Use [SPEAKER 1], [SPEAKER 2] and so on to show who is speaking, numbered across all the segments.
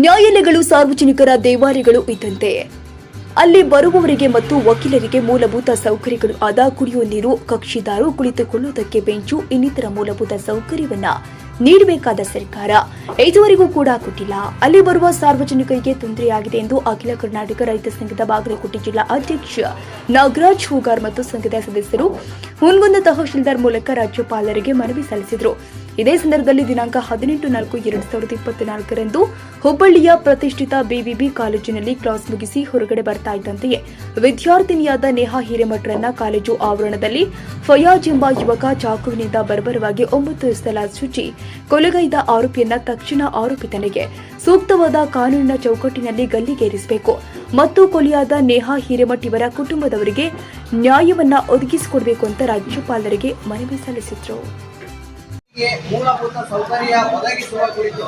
[SPEAKER 1] ನ್ಯಾಯಾಲಯಗಳು ಸಾರ್ವಜನಿಕರ ದೇವಾಲಯಗಳು ಇದ್ದಂತೆ. ಅಲ್ಲಿ ಬರುವವರಿಗೆ ಮತ್ತು ವಕೀಲರಿಗೆ ಮೂಲಭೂತ ಸೌಕರ್ಯಗಳು ಆದ ಕುಡಿಯುವ ನೀರು, ಕಕ್ಷಿದಾರು ಕುಳಿತುಕೊಳ್ಳುವುದಕ್ಕೆ ಬೆಂಚು, ಇನ್ನಿತರ ಮೂಲಭೂತ ಸೌಕರ್ಯವನ್ನ ನೀಡಬೇಕಾದ ಸರ್ಕಾರ ಇದುವರೆಗೂ ಕೂಡ ಕೊಟ್ಟಿಲ್ಲ. ಅಲ್ಲಿ ಬರುವ ಸಾರ್ವಜನಿಕರಿಗೆ ತೊಂದರೆಯಾಗಿದೆ ಎಂದು ಅಖಿಲ ಕರ್ನಾಟಕ ರೈತ ಸಂಘದ ಬಾಗಲಕೋಟೆ ಜಿಲ್ಲಾ ಅಧ್ಯಕ್ಷ ನಾಗರಾಜ್ ಹೂಗಾರ್ ಮತ್ತು ಸಂಘದ ಸದಸ್ಯರು ಹುನಗುಂದ ತಹಶೀಲ್ದಾರ್ ಮೂಲಕ ರಾಜ್ಯಪಾಲರಿಗೆ ಮನವಿ ಸಲ್ಲಿಸಿದರು. ಇದೇ ಸಂದರ್ಭದಲ್ಲಿ ದಿನಾಂಕ 18-4-2024ರಂದು ಹುಬ್ಬಳ್ಳಿಯ ಪ್ರತಿಷ್ಠಿತ ಬಿವಿಬಿ ಕಾಲೇಜಿನಲ್ಲಿ ಕ್ಲಾಸ್ ಮುಗಿಸಿ ಹೊರಗಡೆ ಬರ್ತಾ ಇದ್ದಂತೆಯೇ ವಿದ್ಯಾರ್ಥಿನಿಯಾದ ನೇಹಾ ಹಿರೇಮಠರನ್ನ ಕಾಲೇಜು ಆವರಣದಲ್ಲಿ ಫಯಾಜ್ ಎಂಬ ಯುವಕ ಚಾಕುವಿನಿಂದ ಬರ್ಬರವಾಗಿ 9 ಸಲ ಚುಚ್ಚಿ ಕೊಲೆಗೈದ ಆರೋಪಿಯನ್ನ ತಕ್ಷಣ ಆರೋಪಿತನಿಗೆ ಸೂಕ್ತವಾದ ಕಾನೂನಿನ ಚೌಕಟ್ಟಿನಲ್ಲಿ ಗಲ್ಲಿಗೇರಿಸಬೇಕು ಮತ್ತು ಕೊಲೆಯಾದ ನೇಹಾ ಹಿರೇಮಠ್ ಇವರ ಕುಟುಂಬದವರಿಗೆ ನ್ಯಾಯವನ್ನ ಒದಗಿಸಿಕೊಡಬೇಕು ಅಂತ ರಾಜ್ಯಪಾಲರಿಗೆ ಮನವಿ ಸಲ್ಲಿಸಿದರು.
[SPEAKER 2] ಮೂಲಭೂತ ಸೌಕರ್ಯ ಒದಗಿಸುವ ಕುರಿತು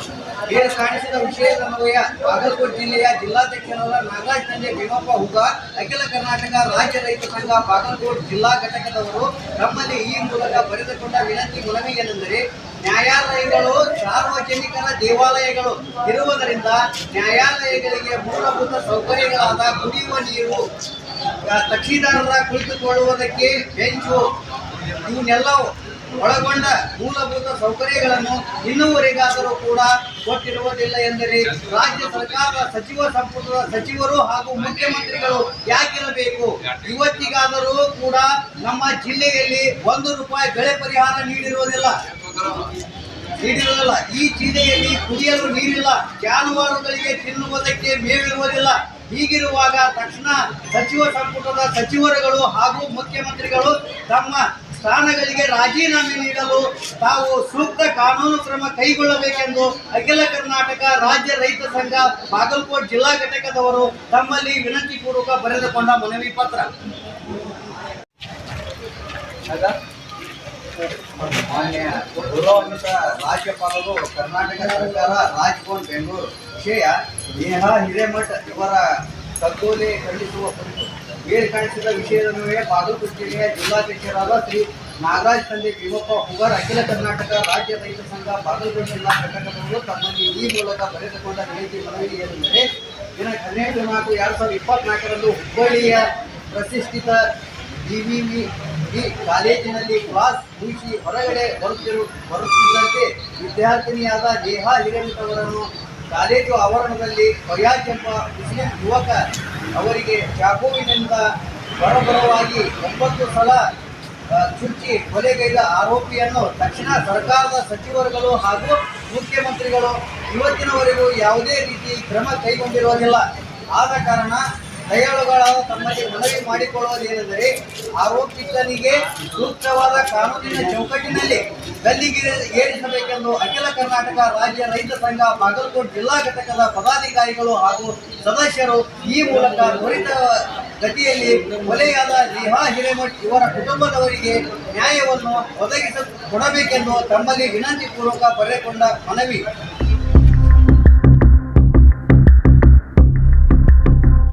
[SPEAKER 2] ಬೇರೆ ಕಾಣಿಸಿದ ವಿಷಯದನ್ವಯ ಬಾಗಲಕೋಟೆ ಜಿಲ್ಲೆಯ ಜಿಲ್ಲಾಧ್ಯಕ್ಷರಾದ ನಾಗರಾಜ್ ತಂದೆ ಭೀಮಪ್ಪ ಹುಗಾರ್ ಅಖಿಲ ಕರ್ನಾಟಕ ರಾಜ್ಯ ರೈತ ಸಂಘ ಬಾಗಲಕೋಟೆ ಜಿಲ್ಲಾ ಘಟಕದವರು ತಮ್ಮಲ್ಲಿ ಈ ಮೂಲಕ ಬರೆದುಕೊಂಡ ವಿನಂತಿ ಮನವಿ ಏನೆಂದರೆ, ನ್ಯಾಯಾಲಯಗಳು ಸಾರ್ವಜನಿಕರ ದೇವಾಲಯಗಳು ಇರುವುದರಿಂದ ನ್ಯಾಯಾಲಯಗಳಿಗೆ ಮೂಲಭೂತ ಸೌಕರ್ಯಗಳಾದ ಕುಡಿಯುವ ನೀರು, ಕಕ್ಷಿದಾರರ ಕುಳಿತುಕೊಳ್ಳುವುದಕ್ಕೆ ಬೆಂಚು ಇವನ್ನೆಲ್ಲ ಒಳಗೊಂಡ ಮೂಲಭೂತ ಸೌಕರ್ಯಗಳನ್ನು ಇನ್ನೂವರೆಗಾದರೂ ಕೂಡ ಕೊಟ್ಟಿರುವುದಿಲ್ಲ ಎಂದರೆ ರಾಜ್ಯ ಸರ್ಕಾರದ ಸಚಿವ ಸಂಪುಟದ ಸಚಿವರು ಹಾಗೂ ಮುಖ್ಯಮಂತ್ರಿಗಳು ಯಾಕಿರಬೇಕು? ಇವತ್ತಿಗಾದರೂ ಕೂಡ ನಮ್ಮ ಜಿಲ್ಲೆಯಲ್ಲಿ ₹1 ಬೆಳೆ ಪರಿಹಾರ ನೀಡಿರುವುದಿಲ್ಲ. ಈ ಜಿಲ್ಲೆಯಲ್ಲಿ ಕುಡಿಯಲು ನೀರಿಲ್ಲ, ಜಾನುವಾರುಗಳಿಗೆ ತಿನ್ನುವುದಕ್ಕೆ ಮೇವಿರುವುದಿಲ್ಲ. ಹೀಗಿರುವಾಗ ತಕ್ಷಣ ಸಚಿವ ಸಂಪುಟದ ಸಚಿವರುಗಳು ಹಾಗೂ ಮುಖ್ಯಮಂತ್ರಿಗಳು ತಮ್ಮ ಸ್ಥಾನಗಳಿಗೆ ರಾಜೀನಾಮೆ ನೀಡಲು ತಾವು ಸೂಕ್ತ ಕಾನೂನು ಕ್ರಮ ಕೈಗೊಳ್ಳಬೇಕೆಂದು ಅಖಿಲ ಕರ್ನಾಟಕ ರಾಜ್ಯ ರೈತ ಸಂಘ ಬಾಗಲಕೋಟೆ ಜಿಲ್ಲಾ ಘಟಕದವರು ತಮ್ಮಲ್ಲಿ ವಿನಂತಿ ಪೂರ್ವಕ ಬರೆದುಕೊಂಡ ಮನವಿ ಪತ್ರ. ಮಾನ್ಯ ಗೌರವಾನ್ವಿತ ರಾಜ್ಯಪಾಲರು, ಕರ್ನಾಟಕ ಸರ್ಕಾರ, ರಾಜ್ಭವನ್ ಬೆಂಗಳೂರು ವಿಷಯ ನೇಹಾ ಹಿರೇಮಠ್ ಇವರ ಕಗ್ಗೊಲೆ ಖಂಡಿಸುವ ಕುರಿತು ಬೇರೆ ಕಾಣಿಸಿದ ವಿಷಯದನ್ವಯ ಬಾಗಲಕೋಟೆ ಜಿಲ್ಲೆಯ ಜಿಲ್ಲಾಧ್ಯಕ್ಷರಾದ ಶ್ರೀ ನಾಗರಾಜ್ ತಂದೆ ಭೀಮಪ್ಪ ಹುಗಾರ್ ಅಖಿಲ ಕರ್ನಾಟಕ ರಾಜ್ಯ ರೈತ ಸಂಘ ಬಾಗಲಕೋಟೆ ಜಿಲ್ಲಾ ಘಟಕದವರು ತಮ್ಮಲ್ಲಿ ಈ ಮೂಲಕ ಬರೆದುಕೊಂಡ ವಿನಂತಿ ಮನವಿ ಏನೆಂದರೆ, ದಿನಾಂಕ 12-4-2024ರಂದು ಹುಬ್ಬಳ್ಳಿಯ ಪ್ರತಿಷ್ಠಿತ ಬಿವಿಬಿ ಕಾಲೇಜಿನಲ್ಲಿ ಕ್ಲಾಸ್ ಮುಗಿಸಿ ಹೊರಗಡೆ ಬರುತ್ತಿದ್ದಂತೆ ವಿದ್ಯಾರ್ಥಿನಿಯಾದ ನೇಹಾ ಹಿರೇಮಠ್ ಅವರನ್ನು ಕಾಲೇಜು ಆವರಣದಲ್ಲಿ ಫಯಾಜ್ ಎಂಬ ಮುಸ್ಲಿಂ ಯುವಕ ಅವರಿಗೆ ಚಾಕುವಿನಿಂದ ಬರಬರವಾಗಿ 9 ಸಲ ಚುಚ್ಚಿ ಕೊಲೆಗೈದ ಆರೋಪಿಯನ್ನು ತಕ್ಷಣ ಸರ್ಕಾರದ ಸಚಿವರುಗಳು ಹಾಗೂ ಮುಖ್ಯಮಂತ್ರಿಗಳು ಇವತ್ತಿನವರೆಗೂ ಯಾವುದೇ ರೀತಿ ಕ್ರಮ ಕೈಗೊಂಡಿರುವುದಿಲ್ಲ. ಆದ ಕಾರಣ ದಯಾಳುಗಳಾದ ತಮ್ಮಲ್ಲಿ ಮನವಿ ಮಾಡಿಕೊಳ್ಳುವುದೇನೆಂದರೆ, ಆರೋಪಿತನಿಗೆ ಸೂಕ್ತವಾದ ಕಾನೂನಿನ ಚೌಕಟ್ಟಿನಲ್ಲಿ ಗಲ್ಲಿಗೇರಿಸಬೇಕೆಂದು ಅಖಿಲ ಕರ್ನಾಟಕ ರಾಜ್ಯ ರೈತ ಸಂಘ ಬಾಗಲಕೋಟೆ ಜಿಲ್ಲಾ ಘಟಕದ ಪದಾಧಿಕಾರಿಗಳು ಹಾಗೂ ಸದಸ್ಯರು ಈ ಮೂಲಕ ತ್ವರಿತ ಗತಿಯಲ್ಲಿ ಕೊಲೆಯಾದ ನೇಹಾ ಹಿರೇಮಠ್ ಇವರ ಕುಟುಂಬದವರಿಗೆ ನ್ಯಾಯವನ್ನು ಒದಗಿಸಿಕೊಡಬೇಕೆಂದು ತಮ್ಮಲ್ಲಿ ವಿನಂತಿ ಪೂರ್ವಕ ಬರೆದುಕೊಂಡ ಮನವಿ.